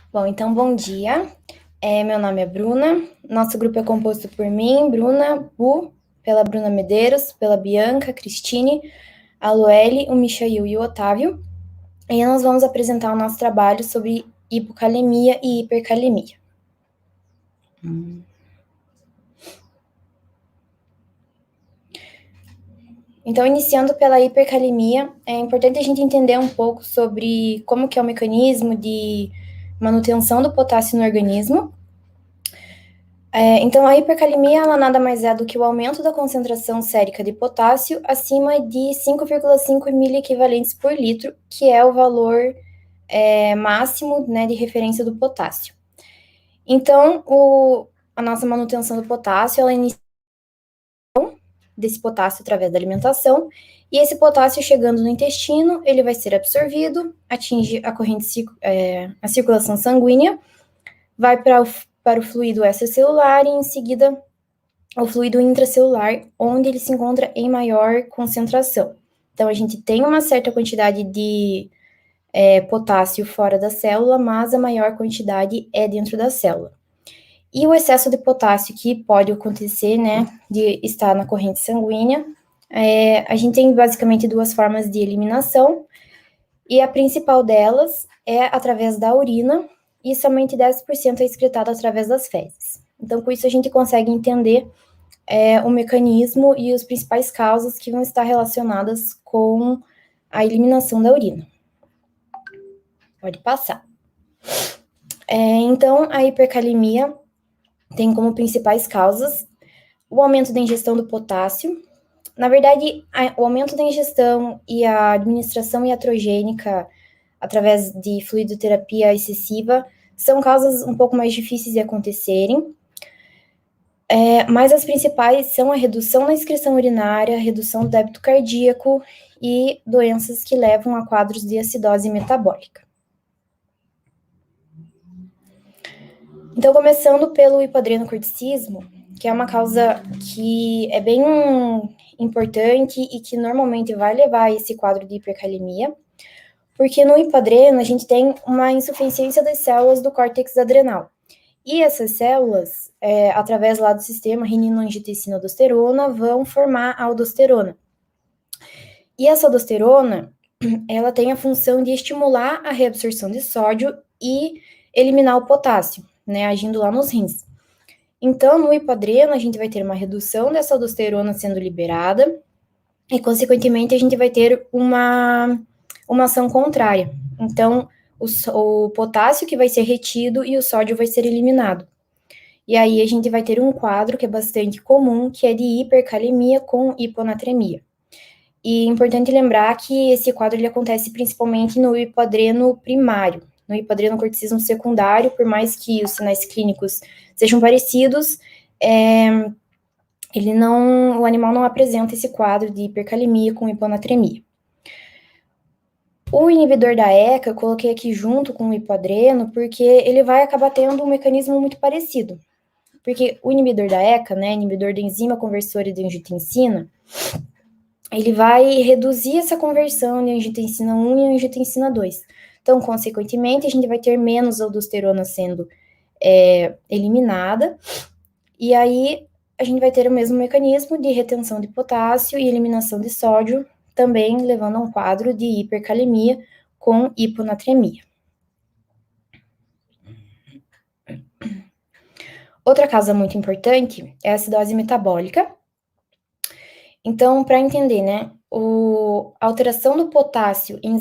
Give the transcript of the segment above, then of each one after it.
Bom, então, bom dia. Meu nome é Bruna. Nosso grupo é composto por mim, Bruna, Bu, pela Bruna Medeiros, pela Bianca, Cristine, a Lueli, o Michael e o Otávio. E nós vamos apresentar o nosso trabalho sobre hipocalemia e hipercalemia. Então, iniciando pela hipercalemia, é importante a gente entender um pouco sobre como que é o mecanismo de manutenção do potássio no organismo. Então, a hipercalemia, ela nada mais é do que o aumento da concentração sérica de potássio acima de 5,5 miliequivalentes por litro, que é o valor máximo, né, de referência do potássio. Então, a nossa manutenção do potássio, ela inicia desse potássio através da alimentação, e esse potássio chegando no intestino, ele vai ser absorvido, atinge a circulação sanguínea, vai para o fluido extracelular e, em seguida, o fluido intracelular, onde ele se encontra em maior concentração. Então, a gente tem uma certa quantidade de potássio fora da célula, mas a maior quantidade é dentro da célula. E o excesso de potássio que pode acontecer, né, de estar na corrente sanguínea, a gente tem basicamente duas formas de eliminação, e a principal delas é através da urina, e somente 10% é excretado através das fezes. Então, com isso, a gente consegue entender o mecanismo e as principais causas que vão estar relacionadas com a eliminação da urina. Pode passar. Então, a hipercalemia tem como principais causas o aumento da ingestão do potássio. Na verdade, o aumento da ingestão e a administração iatrogênica através de fluidoterapia excessiva são causas um pouco mais difíceis de acontecerem, mas as principais são a redução na excreção urinária, a redução do débito cardíaco e doenças que levam a quadros de acidose metabólica. Então, começando pelo hipoadrenocorticismo, que é uma causa que é bem importante e que normalmente vai levar a esse quadro de hipercalemia, porque no hipoadreno a gente tem uma insuficiência das células do córtex adrenal. E essas células, através lá do sistema renina-angiotensina-aldosterona, vão formar a aldosterona. E essa aldosterona, ela tem a função de estimular a reabsorção de sódio e eliminar o potássio, né, agindo lá nos rins. Então, no hipoadreno, a gente vai ter uma redução dessa aldosterona sendo liberada e, consequentemente, a gente vai ter uma ação contrária. Então, o potássio que vai ser retido e o sódio vai ser eliminado. E aí a gente vai ter um quadro que é bastante comum, que é de hipercalemia com hiponatremia. E é importante lembrar que esse quadro ele acontece principalmente no hipoadreno primário. No hipoadrenocorticismo secundário, por mais que os sinais clínicos sejam parecidos, o animal não apresenta esse quadro de hipercalemia com hiponatremia. O inibidor da ECA eu coloquei aqui junto com o hipoadreno, porque ele vai acabar tendo um mecanismo muito parecido. Porque o inibidor da ECA, né, inibidor da enzima conversora de angiotensina, ele vai reduzir essa conversão de angiotensina 1 e angiotensina 2. Então, consequentemente, a gente vai ter menos aldosterona sendo eliminada, e aí a gente vai ter o mesmo mecanismo de retenção de potássio e eliminação de sódio, também levando a um quadro de hipercalemia com hiponatremia. Outra causa muito importante é a acidose metabólica. Então, para entender, né, a alteração do potássio em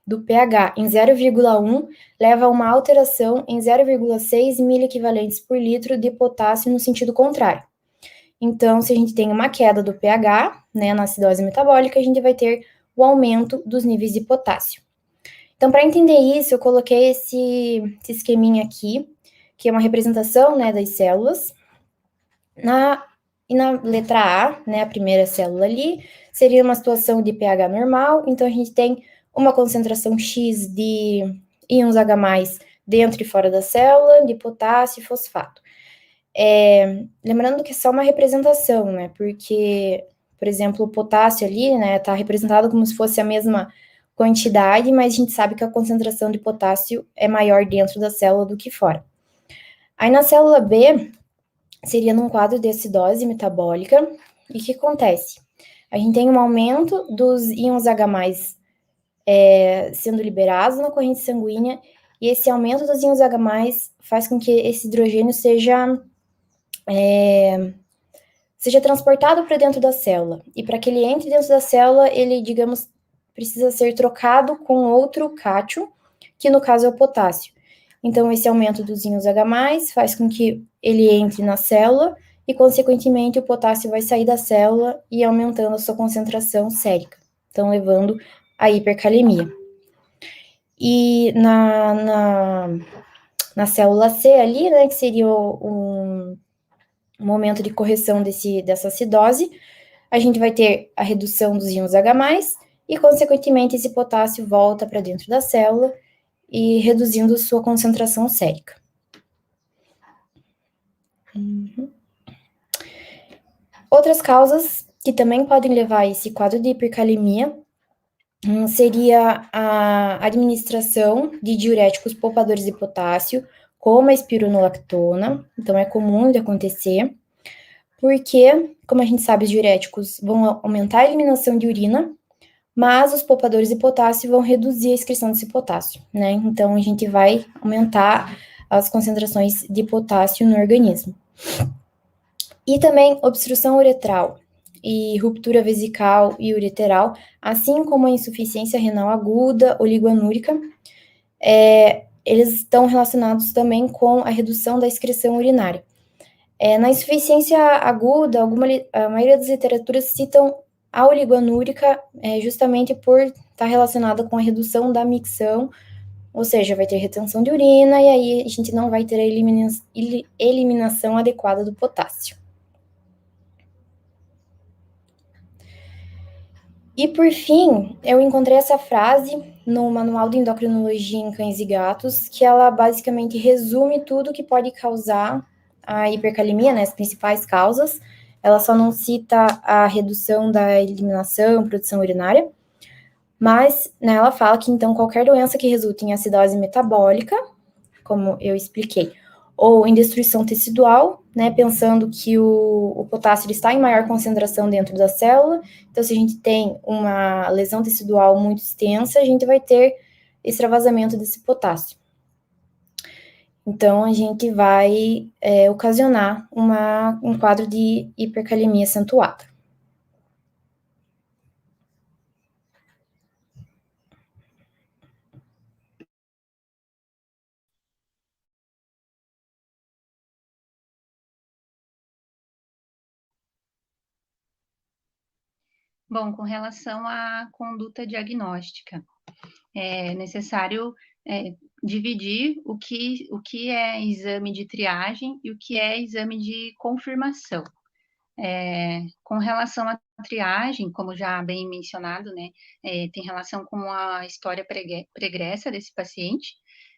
do pH em 0,1 leva a uma alteração em 0,6 miliequivalentes por litro de potássio no sentido contrário. Então, se a gente tem uma queda do pH, né, na acidose metabólica, a gente vai ter o aumento dos níveis de potássio. Então, para entender isso, eu coloquei esse esqueminha aqui, que é uma representação, né, das células. E na letra A, né, a primeira célula ali, seria uma situação de pH normal, então a gente tem uma concentração X de íons H+, dentro e fora da célula, de potássio e fosfato. Lembrando que é só uma representação, né, porque, por exemplo, o potássio ali, né, tá representado como se fosse a mesma quantidade, mas a gente sabe que a concentração de potássio é maior dentro da célula do que fora. Aí na célula B, seria num quadro de acidose metabólica, e o que acontece? A gente tem um aumento dos íons H+, sendo liberados na corrente sanguínea, e esse aumento dos íons H+, faz com que esse hidrogênio seja transportado para dentro da célula. E para que ele entre dentro da célula, ele, digamos, precisa ser trocado com outro cátion, que no caso é o potássio. Então, esse aumento dos íons H+, faz com que ele entre na célula e, consequentemente, o potássio vai sair da célula e aumentando a sua concentração sérica, então levando à hipercalemia. E na célula C ali, né, que seria um momento de correção dessa acidose, a gente vai ter a redução dos íons H+, e, consequentemente, esse potássio volta para dentro da célula e reduzindo sua concentração sérica. Outras causas que também podem levar a esse quadro de hipercalemia seria a administração de diuréticos poupadores de potássio, como a espironolactona, então é comum de acontecer, porque, como a gente sabe, os diuréticos vão aumentar a eliminação de urina, mas os poupadores de potássio vão reduzir a excreção desse potássio, né? Então, a gente vai aumentar as concentrações de potássio no organismo. E também obstrução uretral e ruptura vesical e ureteral, assim como a insuficiência renal aguda, oligoanúrica, eles estão relacionados também com a redução da excreção urinária. Na insuficiência aguda, a maioria das literaturas citam a oligoanúrica justamente por estar relacionada com a redução da micção, ou seja, vai ter retenção de urina e aí a gente não vai ter a eliminação adequada do potássio. E por fim, eu encontrei essa frase no Manual de Endocrinologia em Cães e Gatos, que ela basicamente resume tudo que pode causar a hipercalemia, né, as principais causas. Ela só não cita a redução da eliminação, produção urinária, mas né, ela fala que então qualquer doença que resulte em acidose metabólica, como eu expliquei, ou em destruição tecidual, né, pensando que o potássio está em maior concentração dentro da célula, então se a gente tem uma lesão tecidual muito extensa, a gente vai ter extravasamento desse potássio. Então, a gente vai ocasionar um quadro de hipercalemia acentuada. Bom, com relação à conduta diagnóstica, é necessário dividir o que é exame de triagem e o que é exame de confirmação. Com relação à triagem, como já bem mencionado, né, tem relação com a história pregressa desse paciente.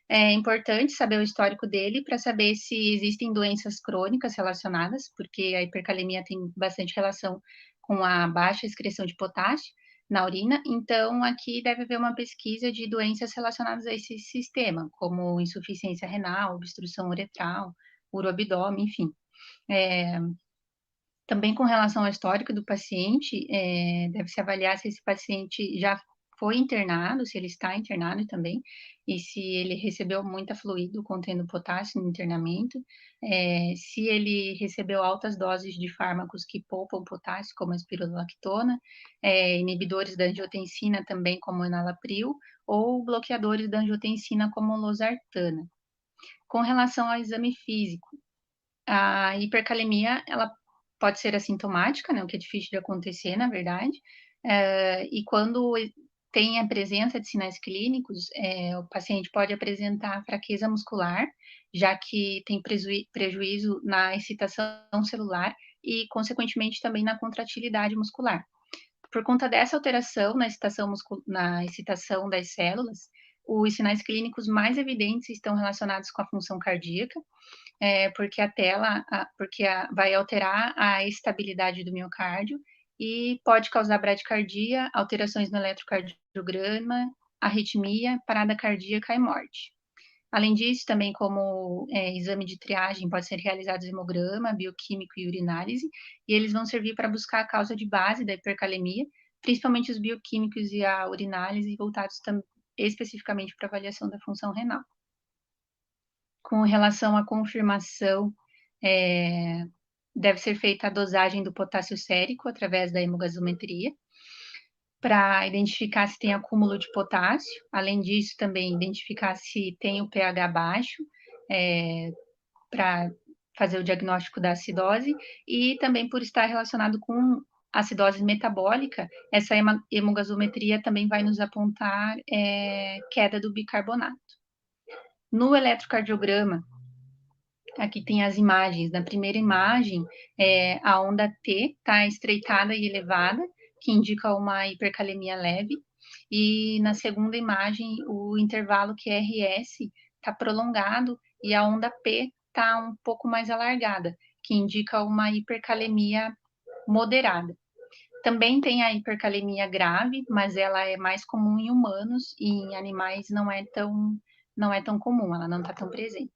É importante saber o histórico dele para saber se existem doenças crônicas relacionadas, porque a hipercalemia tem bastante relação com a baixa excreção de potássio na urina. Então, aqui deve haver uma pesquisa de doenças relacionadas a esse sistema, como insuficiência renal, obstrução uretral, uroabdômen, enfim. Também com relação ao histórico do paciente, deve-se avaliar se esse paciente já foi internado, se ele está internado também, e se ele recebeu muita fluido contendo potássio no internamento, se ele recebeu altas doses de fármacos que poupam potássio, como a espironolactona, inibidores da angiotensina também, como o enalapril, ou bloqueadores da angiotensina, como o losartana. Com relação ao exame físico, a hipercalemia, ela pode ser assintomática, né, o que é difícil de acontecer, na verdade, e quando tem a presença de sinais clínicos, o paciente pode apresentar fraqueza muscular, já que tem prejuízo na excitação celular e, consequentemente, também na contratilidade muscular. Por conta dessa alteração na excitação das células, os sinais clínicos mais evidentes estão relacionados com a função cardíaca, porque vai alterar a estabilidade do miocárdio e pode causar bradicardia, alterações no eletrocardiograma, arritmia, parada cardíaca e morte. Além disso, também como exame de triagem, pode ser realizado hemograma, bioquímico e urinálise, e eles vão servir para buscar a causa de base da hipercalemia, principalmente os bioquímicos e a urinálise, voltados especificamente para avaliação da função renal. Com relação à confirmação, deve ser feita a dosagem do potássio sérico através da hemogasometria, para identificar se tem acúmulo de potássio. Além disso, também identificar se tem o pH baixo, para fazer o diagnóstico da acidose, e também por estar relacionado com acidose metabólica, essa hemogasometria também vai nos apontar queda do bicarbonato. No eletrocardiograma, aqui tem as imagens. Na primeira imagem, a onda T está estreitada e elevada, que indica uma hipercalemia leve. E na segunda imagem, o intervalo QRS está prolongado e a onda P está um pouco mais alargada, que indica uma hipercalemia moderada. Também tem a hipercalemia grave, mas ela é mais comum em humanos e em animais não é tão comum, ela não está tão presente.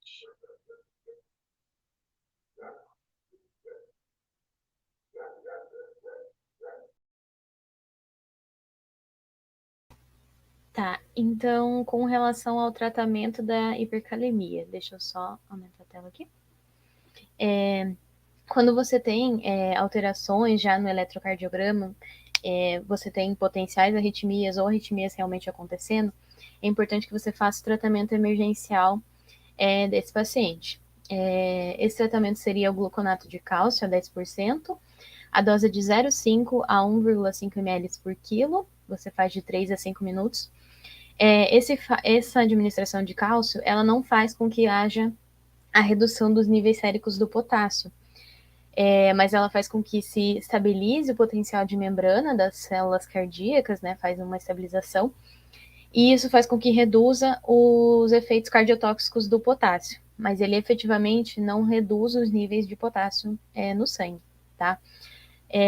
Tá, então, com relação ao tratamento da hipercalemia, deixa eu só aumentar a tela aqui. Quando você tem alterações já no eletrocardiograma, você tem potenciais arritmias ou arritmias realmente acontecendo, é importante que você faça o tratamento emergencial desse paciente. Esse tratamento seria o gluconato de cálcio a 10%, a dose de 0,5 a 1,5 ml por quilo, você faz de 3 a 5 minutos. Essa administração de cálcio, ela não faz com que haja a redução dos níveis séricos do potássio, mas ela faz com que se estabilize o potencial de membrana das células cardíacas, né, faz uma estabilização, e isso faz com que reduza os efeitos cardiotóxicos do potássio, mas ele efetivamente não reduz os níveis de potássio no sangue, tá?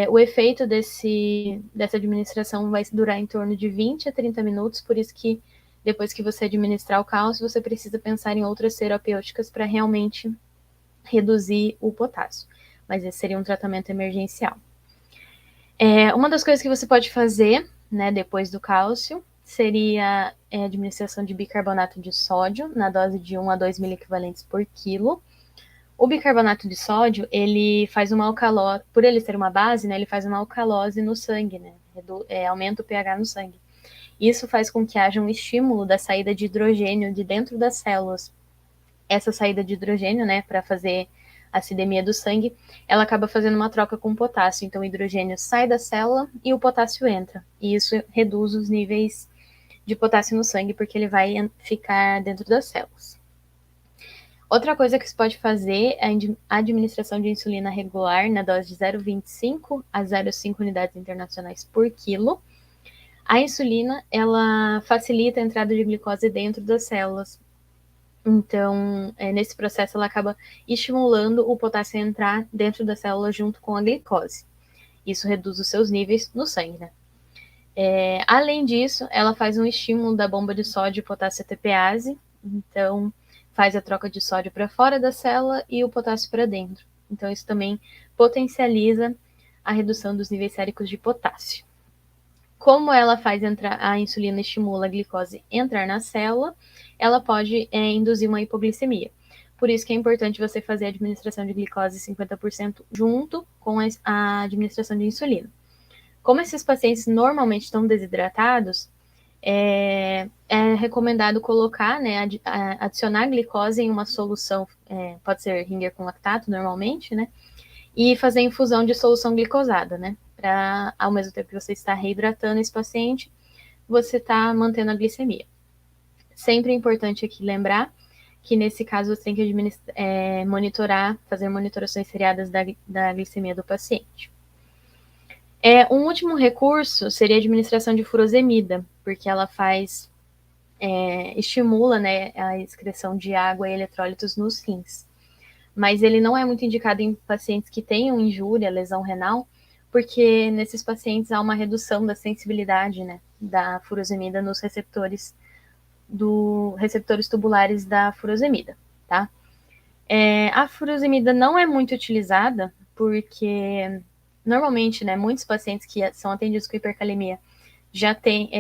O efeito dessa administração vai durar em torno de 20 a 30 minutos, por isso que depois que você administrar o cálcio, você precisa pensar em outras terapêuticas para realmente reduzir o potássio. Mas esse seria um tratamento emergencial. Uma das coisas que você pode fazer, né, depois do cálcio, seria a administração de bicarbonato de sódio, na dose de 1 a 2 miliequivalentes por quilo. O bicarbonato de sódio, ele faz uma alcalose, por ele ser uma base, né, ele faz uma alcalose no sangue, né, aumenta o pH no sangue. Isso faz com que haja um estímulo da saída de hidrogênio de dentro das células. Essa saída de hidrogênio, né, para fazer a acidemia do sangue, ela acaba fazendo uma troca com o potássio. Então, o hidrogênio sai da célula e o potássio entra. E isso reduz os níveis de potássio no sangue, porque ele vai ficar dentro das células. Outra coisa que você pode fazer é a administração de insulina regular na dose de 0,25 a 0,5 unidades internacionais por quilo. A insulina, ela facilita a entrada de glicose dentro das células. Então, nesse processo, ela acaba estimulando o potássio a entrar dentro da célula junto com a glicose. Isso reduz os seus níveis no sangue, né? Além disso, ela faz um estímulo da bomba de sódio e potássio ATPase. Então, faz a troca de sódio para fora da célula e o potássio para dentro. Então, isso também potencializa a redução dos níveis séricos de potássio. Como ela faz entrar, a insulina estimula a glicose entrar na célula, ela pode induzir uma hipoglicemia. Por isso que é importante você fazer a administração de glicose 50% junto com a administração de insulina. Como esses pacientes normalmente estão desidratados, é recomendado colocar, né, adicionar glicose em uma solução, pode ser Ringer com lactato normalmente, né, e fazer infusão de solução glicosada, né, para ao mesmo tempo que você está reidratando esse paciente, você está mantendo a glicemia. Sempre é importante aqui lembrar que nesse caso você tem que monitorar, fazer monitorações seriadas da glicemia do paciente. Um último recurso seria a administração de furosemida, porque ela estimula, né, a excreção de água e eletrólitos nos rins. Mas ele não é muito indicado em pacientes que tenham injúria, lesão renal, porque nesses pacientes há uma redução da sensibilidade, né, da furosemida nos receptores tubulares da furosemida, tá? A furosemida não é muito utilizada porque normalmente, né, muitos pacientes que são atendidos com hipercalemia já tem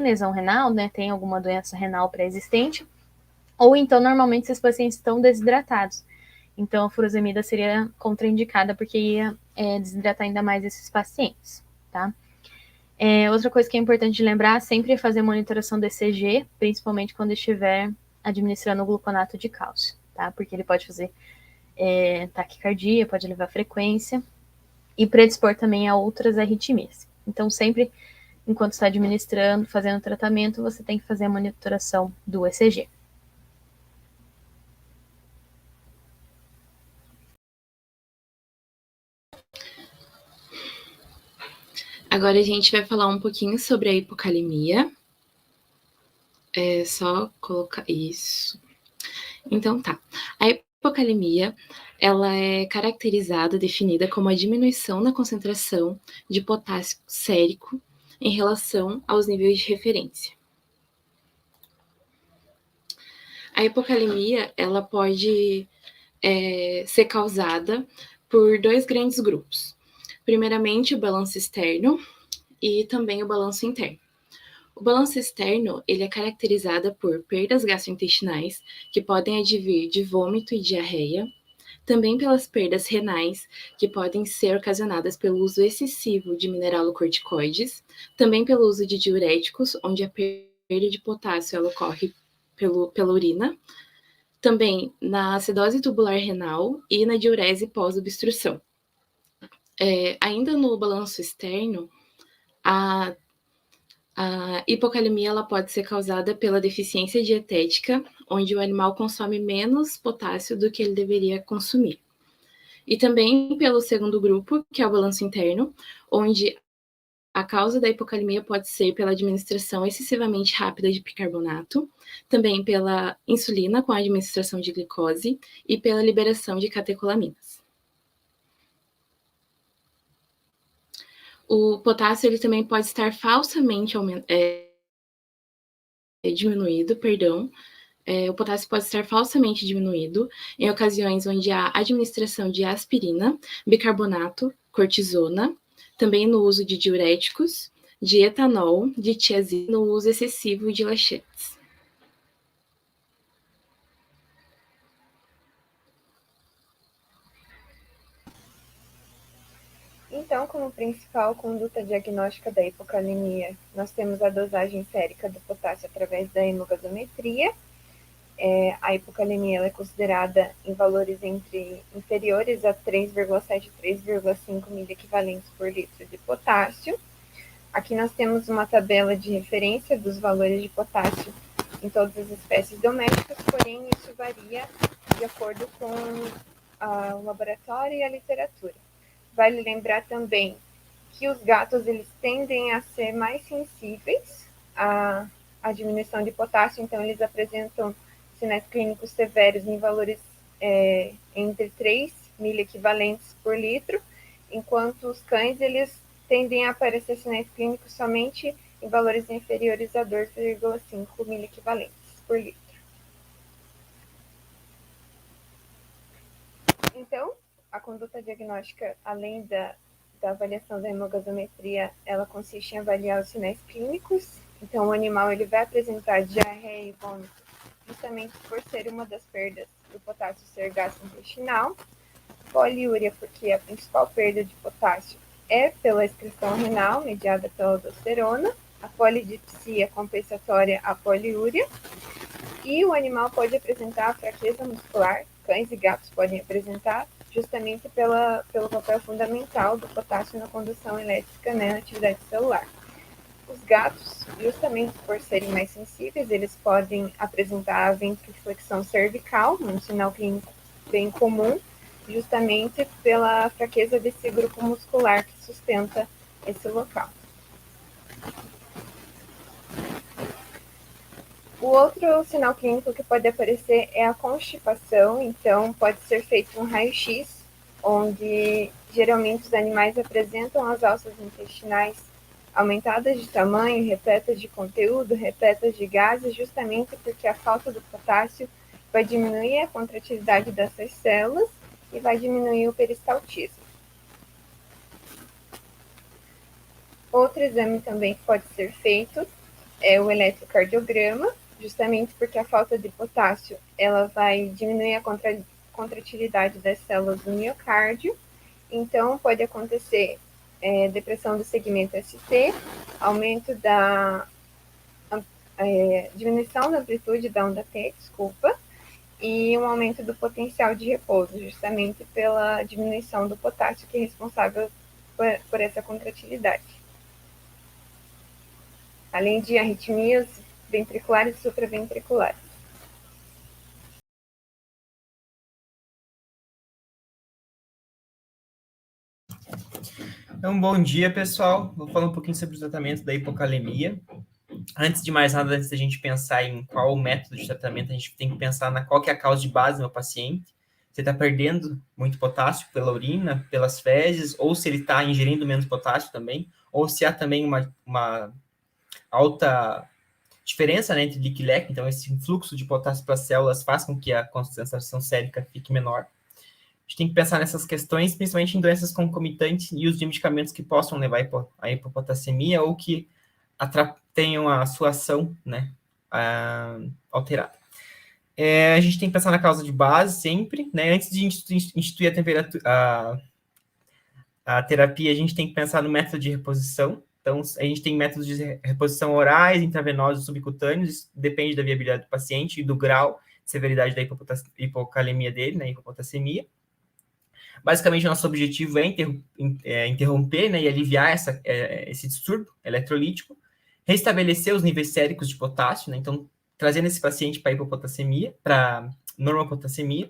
lesão renal, né, tem alguma doença renal pré-existente, ou então normalmente esses pacientes estão desidratados. Então a furosemida seria contraindicada porque ia desidratar ainda mais esses pacientes, tá? Outra coisa que é importante lembrar, sempre é fazer monitoração do ECG, principalmente quando estiver administrando o gluconato de cálcio, tá? Porque ele pode fazer taquicardia, pode levar frequência e predispor também a outras arritmias. Então, sempre, enquanto está administrando, fazendo tratamento, você tem que fazer a monitoração do ECG. Agora a gente vai falar um pouquinho sobre a hipocalemia. É só colocar isso. Então tá. A hipocalemia, ela é caracterizada, definida como a diminuição na concentração de potássio sérico em relação aos níveis de referência. A hipocalemia, ela pode ser causada por dois grandes grupos. Primeiramente, o balanço externo e também o balanço interno. O balanço externo, ele é caracterizado por perdas gastrointestinais, que podem advir de vômito e diarreia, também pelas perdas renais, que podem ser ocasionadas pelo uso excessivo de mineralocorticoides, também pelo uso de diuréticos, onde a perda de potássio ela ocorre pela urina, também na acidose tubular renal e na diurese pós-obstrução. Ainda no balanço externo, a hipocalemia ela pode ser causada pela deficiência dietética, onde o animal consome menos potássio do que ele deveria consumir. E também pelo segundo grupo, que é o balanço interno, onde a causa da hipocalemia pode ser pela administração excessivamente rápida de bicarbonato, também pela insulina com a administração de glicose e pela liberação de catecolaminas. O potássio ele também pode estar falsamente diminuído, o potássio pode estar falsamente diminuído em ocasiões onde há administração de aspirina, bicarbonato, cortisona, também no uso de diuréticos, de etanol, de tiazida, no uso excessivo de laxantes. Então, como principal conduta diagnóstica da hipocalemia, nós temos a dosagem sérica do potássio através da hemogasometria. A hipocalemia ela é considerada em valores inferiores a 3,7 e 3,5 miliequivalentes por litro de potássio. Aqui nós temos uma tabela de referência dos valores de potássio em todas as espécies domésticas, porém isso varia de acordo com o laboratório e a literatura. Vale lembrar também que os gatos eles tendem a ser mais sensíveis à diminuição de potássio, então eles apresentam sinais clínicos severos em valores entre 3 miliequivalentes por litro, enquanto os cães eles tendem a aparecer sinais clínicos somente em valores inferiores a 2,5 miliequivalentes por litro. Então, a conduta diagnóstica, além da avaliação da hemogasometria, ela consiste em avaliar os sinais clínicos. Então, o animal ele vai apresentar diarreia e vômito, justamente por ser uma das perdas do potássio ser gastrointestinal. Poliúria, porque a principal perda de potássio é pela excreção renal, mediada pela aldosterona. A polidipsia compensatória à poliúria. E o animal pode apresentar fraqueza muscular, cães e gatos podem apresentar, justamente pelo papel fundamental do potássio na condução elétrica, né, na atividade celular. Os gatos, justamente por serem mais sensíveis, eles podem apresentar a ventriflexão cervical, um sinal clínico bem comum, justamente pela fraqueza desse grupo muscular que sustenta esse local. O outro sinal clínico que pode aparecer é a constipação, então pode ser feito um raio-x, onde geralmente os animais apresentam as alças intestinais aumentadas de tamanho, repletas de conteúdo, repletas de gases, justamente porque a falta do potássio vai diminuir a contratividade dessas células e vai diminuir o peristaltismo. Outro exame também que pode ser feito é o eletrocardiograma, justamente porque a falta de potássio ela vai diminuir a contratilidade das células do miocárdio. Então, pode acontecer depressão do segmento ST, aumento da diminuição da amplitude da onda T, e um aumento do potencial de repouso, justamente pela diminuição do potássio, que é responsável por essa contratilidade. Além de arritmias ventriculares e supraventriculares. Então, bom dia, pessoal. Vou falar um pouquinho sobre o tratamento da hipocalemia. Antes de mais nada, antes da gente pensar em qual o método de tratamento, a gente tem que pensar na qual que é a causa de base do meu paciente. Se ele está perdendo muito potássio pela urina, pelas fezes, ou se ele está ingerindo menos potássio também, ou se há também uma alta diferença, né, entre líquido e leque, então esse influxo de potássio para as células faz com que a concentração sérica fique menor. A gente tem que pensar nessas questões, principalmente em doenças concomitantes e uso de medicamentos que possam levar à hipopotassemia ou que tenham a sua ação, né, alterada. A gente tem que pensar na causa de base sempre, né, antes de instituir a terapia, a gente tem que pensar no método de reposição. Então, a gente tem métodos de reposição orais, intravenosos, subcutâneos, isso depende da viabilidade do paciente e do grau de severidade da hipocalemia dele, né, hipopotassemia. Basicamente, o nosso objetivo é interromper, né, e aliviar esse distúrbio eletrolítico, restabelecer os níveis séricos de potássio, né, então, trazendo esse paciente para hipopotassemia, para normopotassemia,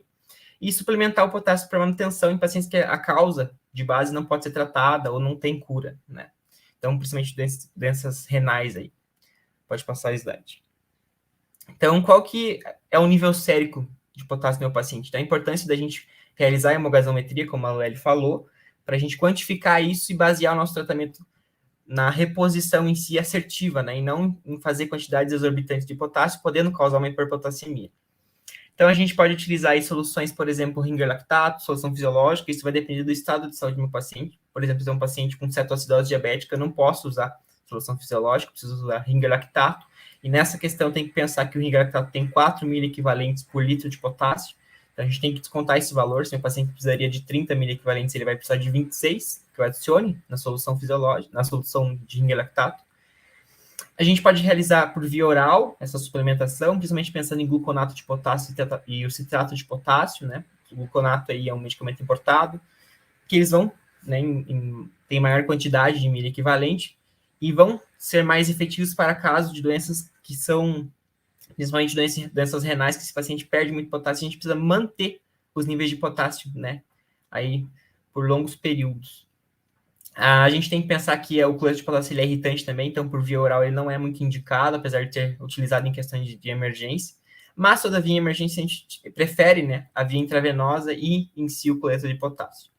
e suplementar o potássio para manutenção em pacientes que a causa de base não pode ser tratada ou não tem cura, né. Então, principalmente doenças renais aí. Pode passar o slide. Então, qual que é o nível sérico de potássio no meu paciente? Então, a importância da gente realizar a hemogasometria, como a Lueli falou, para a gente quantificar isso e basear o nosso tratamento na reposição em si assertiva, né? E não em fazer quantidades exorbitantes de potássio, podendo causar uma hiperpotassemia. Então, a gente pode utilizar aí soluções, por exemplo, Ringer lactato, solução fisiológica, isso vai depender do estado de saúde do meu paciente. Por exemplo, se é um paciente com cetoacidose diabética, eu não posso usar solução fisiológica, preciso usar Ringer lactato. E nessa questão, tem que pensar que o Ringer lactato tem 4 mil equivalentes por litro de potássio. Então, a gente tem que descontar esse valor. Se o paciente precisaria de 30 mil equivalentes, ele vai precisar de 26, que eu adicione na solução fisiológica, na solução de Ringer lactato. A gente pode realizar por via oral essa suplementação, principalmente pensando em gluconato de potássio e o citrato de potássio, né? O gluconato aí é um medicamento importado, que eles vão, né, tem maior quantidade de milho equivalente e vão ser mais efetivos para casos de doenças que são, principalmente doenças renais, que esse paciente perde muito potássio, a gente precisa manter os níveis de potássio, né? Aí, por longos períodos. A gente tem que pensar que o cloreto de potássio ele é irritante também, então por via oral ele não é muito indicado, apesar de ter utilizado em questões de emergência. Mas, todavia, em emergência, a gente prefere, né, a via intravenosa e, em si, o cloreto de potássio.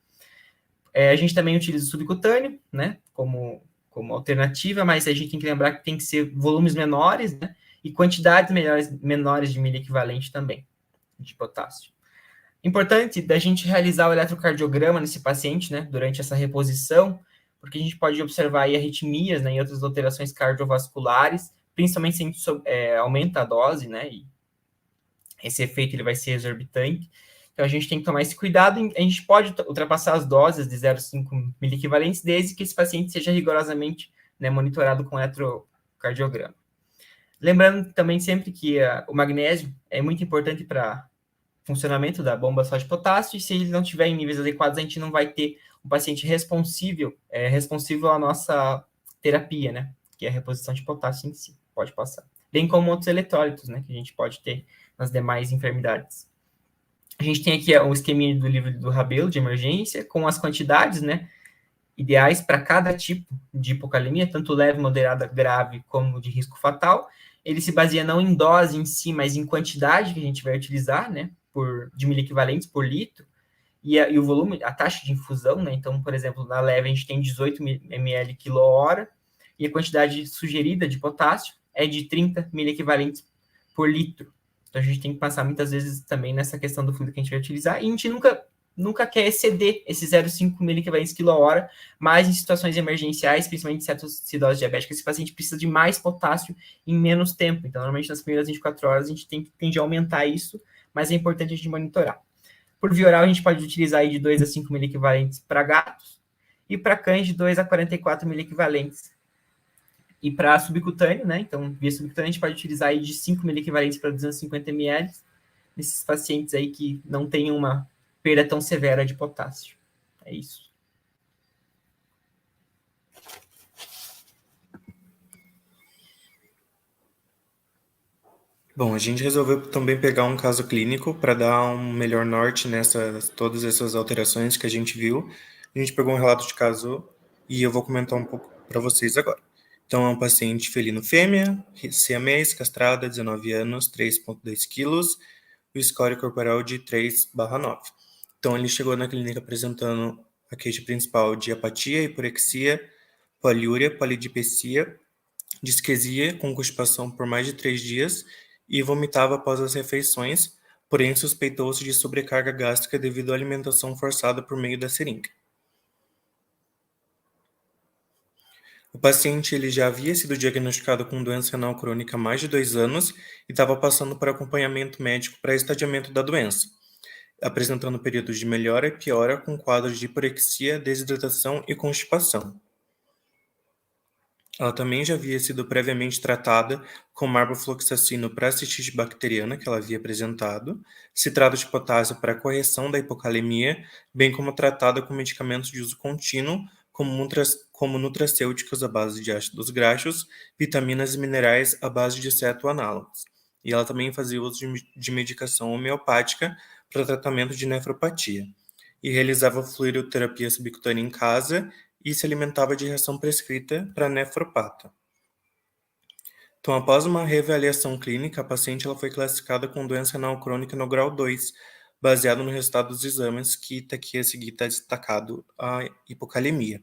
A gente também utiliza o subcutâneo, né, como alternativa, mas a gente tem que lembrar que tem que ser volumes menores, né, e quantidades menores de milho equivalente também, de potássio. Importante da gente realizar o eletrocardiograma nesse paciente, né, durante essa reposição, porque a gente pode observar aí arritmias, né, e outras alterações cardiovasculares, principalmente se a gente aumenta a dose, né, e esse efeito ele vai ser exorbitante. Então, a gente tem que tomar esse cuidado. A gente pode ultrapassar as doses de 0,5 miliequivalentes, desde que esse paciente seja rigorosamente, né, monitorado com eletrocardiograma. Lembrando também sempre que o magnésio é muito importante para funcionamento da bomba só de potássio, e se ele não tiver em níveis adequados, a gente não vai ter um paciente responsivo à nossa terapia, né, que é a reposição de potássio em si, pode passar. Bem como outros eletrólitos, né, que a gente pode ter nas demais enfermidades. A gente tem aqui o esqueminha do livro do Rabelo, de emergência, com as quantidades, né, ideais para cada tipo de hipocalemia, tanto leve, moderada, grave, como de risco fatal. Ele se baseia não em dose em si, mas em quantidade que a gente vai utilizar, né, de miliequivalentes por litro. e o volume, a taxa de infusão, né? Então, por exemplo, na leve a gente tem 18 ml quilo-hora, e a quantidade sugerida de potássio é de 30 miliequivalentes por litro. Então, a gente tem que pensar muitas vezes também nessa questão do fluido que a gente vai utilizar, e a gente nunca quer exceder esse 0,5 miliequivalentes quilo-hora, mas em situações emergenciais, principalmente cetoacidose diabética, esse paciente precisa de mais potássio em menos tempo. Então, normalmente nas primeiras 24 horas a gente tende a aumentar isso, mas é importante a gente monitorar. Por via oral, a gente pode utilizar aí de 2 a 5 miliequivalentes para gatos, e para cães de 2 a 44 miliequivalentes. E para subcutâneo, né? Então, via subcutânea, a gente pode utilizar aí de 5 miliequivalentes para 250 ml, nesses pacientes aí que não têm uma perda tão severa de potássio. É isso. Bom, a gente resolveu também pegar um caso clínico para dar um melhor norte todas essas alterações que a gente viu. A gente pegou um relato de caso e eu vou comentar um pouco para vocês agora. Então, é um paciente felino fêmea, siamês, castrada, 19 anos, 3,2 quilos, o score corporal de 3/9. Então, ele chegou na clínica apresentando a queixa principal de apatia, hiporexia, poliúria, polidipecia, disquesia com constipação por mais de 3 dias e vomitava após as refeições, porém suspeitou-se de sobrecarga gástrica devido à alimentação forçada por meio da seringa. O paciente ele já havia sido diagnosticado com doença renal crônica há mais de 2 anos e estava passando por acompanhamento médico para estadiamento da doença, apresentando períodos de melhora e piora com quadros de hiporexia, desidratação e constipação. Ela também já havia sido previamente tratada com marbofloxacino para cistite bacteriana, que ela havia apresentado, citrato de potássio para correção da hipocalemia, bem como tratada com medicamentos de uso contínuo, como nutracêuticos à base de ácidos graxos, vitaminas e minerais à base de cetoanálogos. E ela também fazia uso de medicação homeopática para tratamento de nefropatia. E realizava fluidoterapia subcutânea em casa e se alimentava de ração prescrita para nefropata. Então, após uma reavaliação clínica, a paciente ela foi classificada com doença renal crônica no grau 2, baseado no resultado dos exames, que aqui a seguir está destacado a hipocalemia.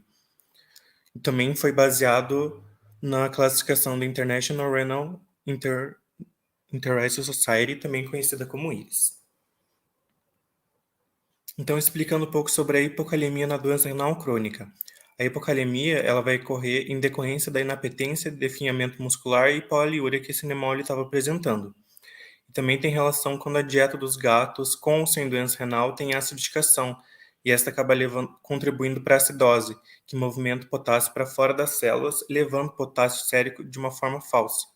E também foi baseado na classificação da International Renal Interest Society, também conhecida como IRIS. Então, explicando um pouco sobre a hipocalemia na doença renal crônica. A hipocalemia ela vai ocorrer em decorrência da inapetência, definhamento muscular e poliúria que esse animal estava apresentando. E também tem relação quando a dieta dos gatos com ou sem doença renal tem acidificação, e esta acaba contribuindo para a acidose, que movimenta o potássio para fora das células, levando o potássio sérico de uma forma falsa.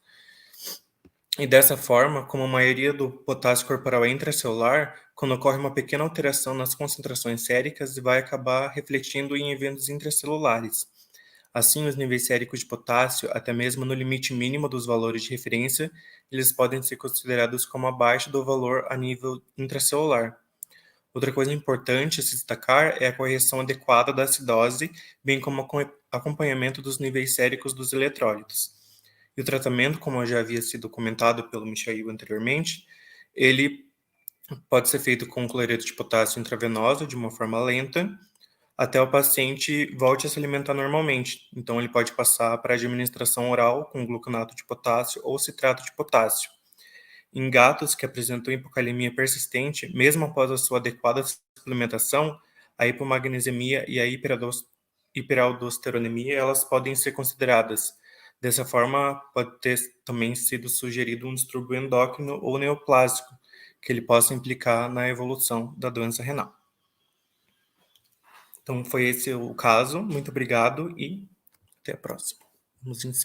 E dessa forma, como a maioria do potássio corporal é intracelular, quando ocorre uma pequena alteração nas concentrações séricas, vai acabar refletindo em eventos intracelulares. Assim, os níveis séricos de potássio, até mesmo no limite mínimo dos valores de referência, eles podem ser considerados como abaixo do valor a nível intracelular. Outra coisa importante a se destacar é a correção adequada da acidose, bem como o acompanhamento dos níveis séricos dos eletrólitos. E o tratamento, como já havia sido comentado pelo Michael anteriormente, ele pode ser feito com cloreto de potássio intravenoso de uma forma lenta, até o paciente volte a se alimentar normalmente. Então, ele pode passar para administração oral com gluconato de potássio ou citrato de potássio. Em gatos que apresentam hipocalemia persistente, mesmo após a sua adequada suplementação, a hipomagnesemia e a hiperaldosteronemia, elas podem ser consideradas. Dessa forma, pode ter também sido sugerido um distúrbio endócrino ou neoplásico, que ele possa implicar na evolução da doença renal. Então, foi esse o caso. Muito obrigado e até a próxima. Vamos encerrar.